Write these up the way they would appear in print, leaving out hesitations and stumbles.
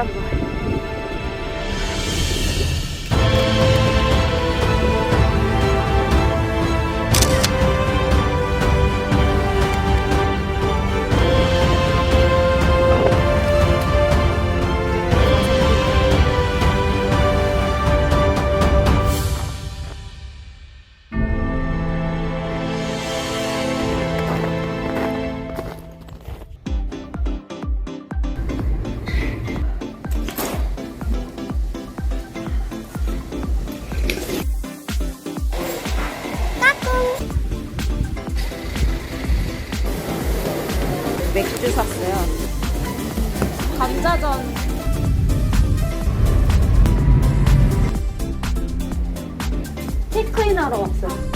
땀나. 맥주 샀어요. 감자전. 체크인 하러 왔어요.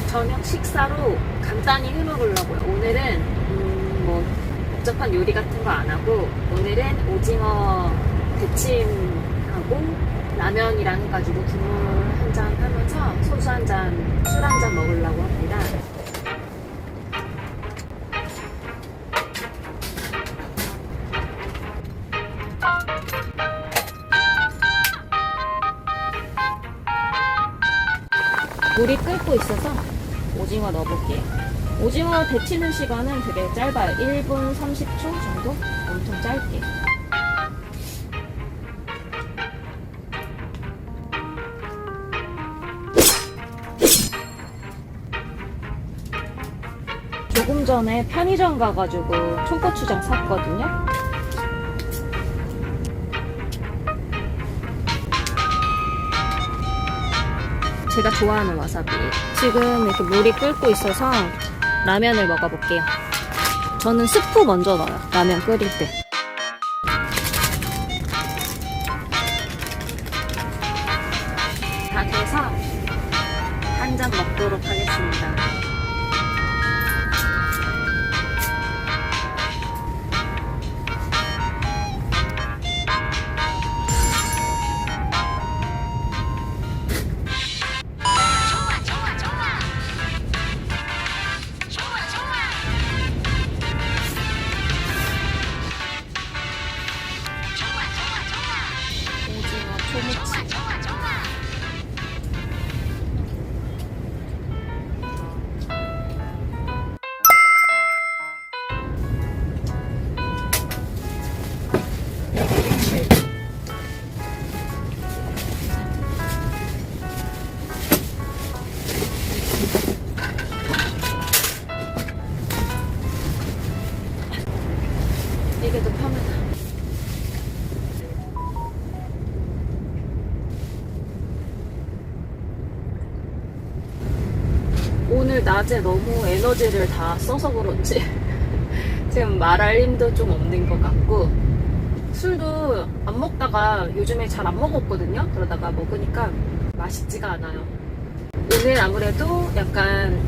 저녁 식사로 간단히 해먹으려고요. 오늘은 뭐 복잡한 요리 같은 거 안 하고 오늘은 오징어 데침하고 라면이랑 해가지고 국물 한 잔 하면서 소주 한 잔, 술 한 잔 먹으려고 합니다. 물이 끓고 있어서 오징어 넣어볼게요. 오징어 데치는 시간은 되게 짧아요. 1분 30초 정도? 엄청 짧게. 조금 전에 편의점 가가지고 총고추장 샀거든요. 제가 좋아하는 와사비예요. 지금 이렇게 물이 끓고 있어서 라면을 먹어볼게요. 저는 스프 먼저 넣어요. 라면 끓일 때. 다 돼서 한 잔 먹도록 하겠습니다. 낮에 너무 에너지를 다 써서 그런지 지금 말할 힘도 좀 없는 것 같고, 술도 안 먹다가 요즘에 잘 안 먹었거든요. 그러다가 먹으니까 맛있지가 않아요. 오늘 아무래도 약간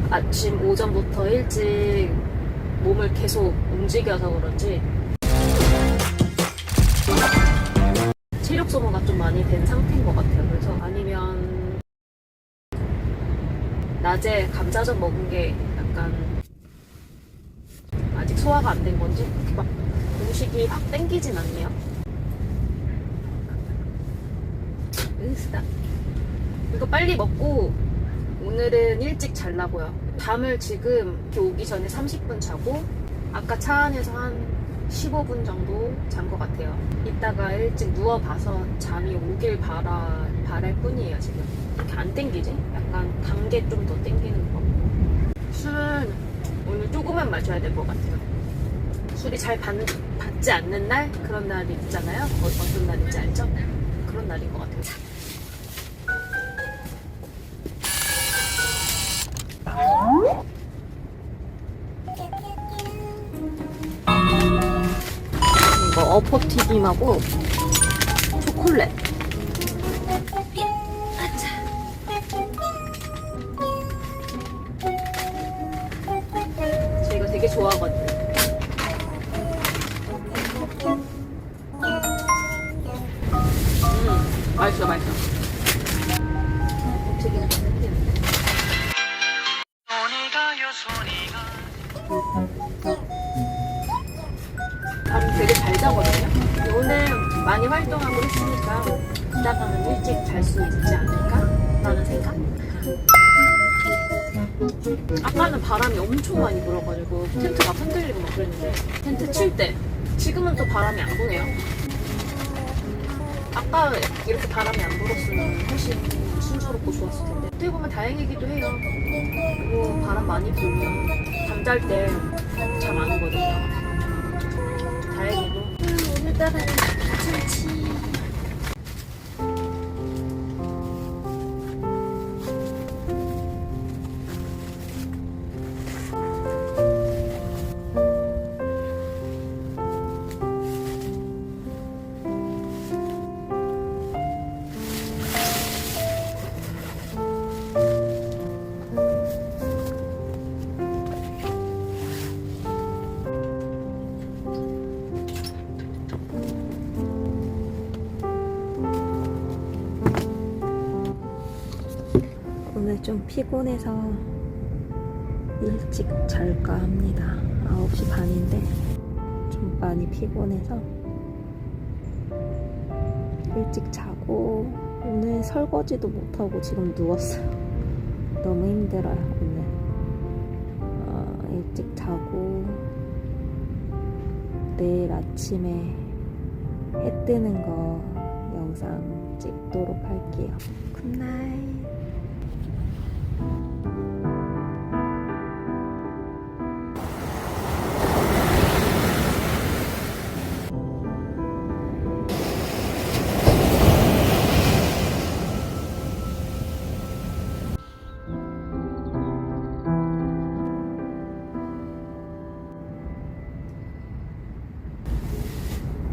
아침 오전부터 일찍 몸을 계속 움직여서 그런지 체력 소모가 좀 많이 된 상태인 것 같아요. 그래서 아니면 낮에 감자전 먹은 게 약간 아직 소화가 안 된 건지 그렇게 막 음식이 확 땡기진 않네요. 으스다. 이거 빨리 먹고 오늘은 일찍 자려고요. 잠을 지금 이렇게 오기 전에 30분 자고 아까 차 안에서 한 15분 정도 잔 것 같아요. 이따가 일찍 누워봐서 잠이 오길 바랄 뿐이에요. 지금 이렇게 안 땡기지? 약간 단 게 좀 더 땡기는 것 같고. 술은 오늘 조금만 마셔야 될 것 같아요. 술이 잘 받지 않는 날? 그런 날이 있잖아요. 어떤 날인지 알죠? 그런 날인 것 같아요. 이거 어퍼튀김하고 초콜릿. 아차. 저 이거 되게 좋아하거든요. 맛있어, 맛있어. 어떻게 생겼는데? 잠 되게 잘 자거든요. 오늘 많이 활동하고 했으니까 이따가는 일찍 잘 수 있지 않을까? 라는 생각? 아까는 바람이 엄청 많이 불어가지고 텐트가 흔들리고 막 그랬는데 텐트 칠 때 지금은 또 바람이 안 부네요. 아까 이렇게 바람이 안 불었으면 훨씬 순조롭고 좋았을 텐데 어떻게 보면 다행이기도 해요. 그리고 바람 많이 불면 잠잘 때 잠 안 오거든요. 다행이고 오늘따라 괜찮지. 오늘 좀 피곤해서 일찍 잘까 합니다. 9시 반인데 좀 많이 피곤해서 일찍 자고 오늘 설거지도 못하고 지금 누웠어요. 너무 힘들어요 오늘. 일찍 자고 내일 아침에 해 뜨는 거 영상 찍도록 할게요. 굿나잇.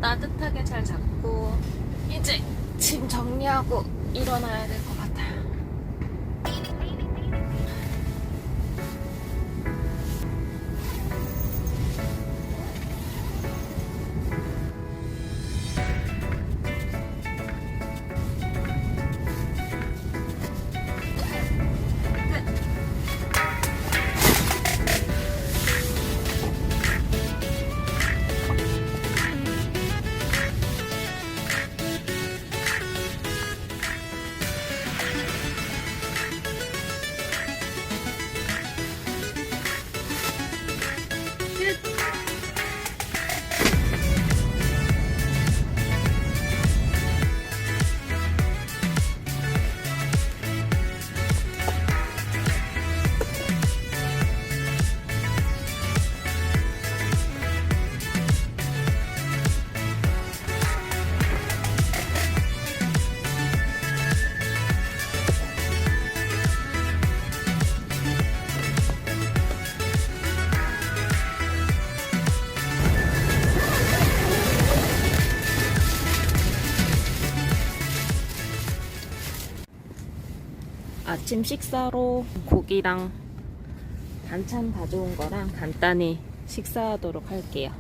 따뜻하게 잘 잡고 이제 짐 정리하고 일어나야 될 것 같아요. 아침 식사로 고기랑 반찬 가져온 거랑 간단히 식사하도록 할게요.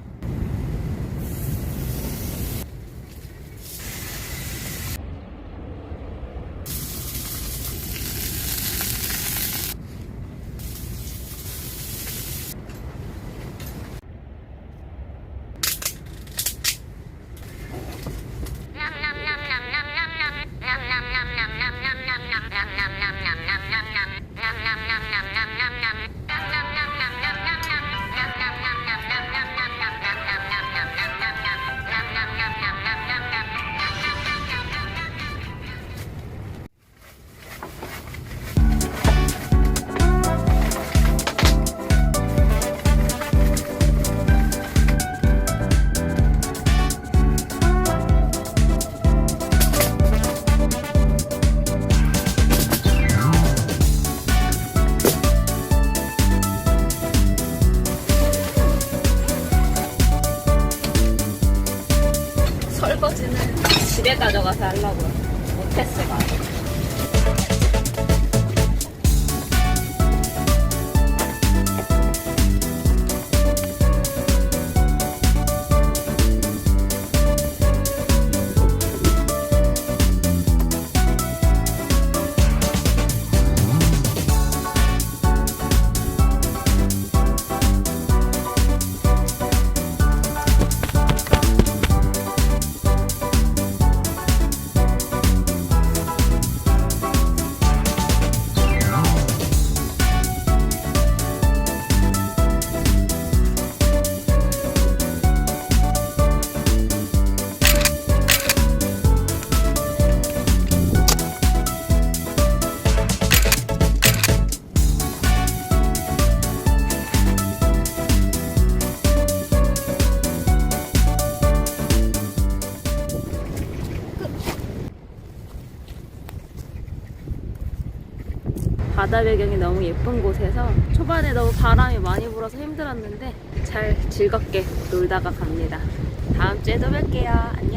설거지는 집에 가져가서 하려고요. 못했어요. 아직. 바다 배경이 너무 예쁜 곳에서 초반에 너무 바람이 많이 불어서 힘들었는데 잘 즐겁게 놀다가 갑니다. 다음 주에 또 뵐게요. 안녕.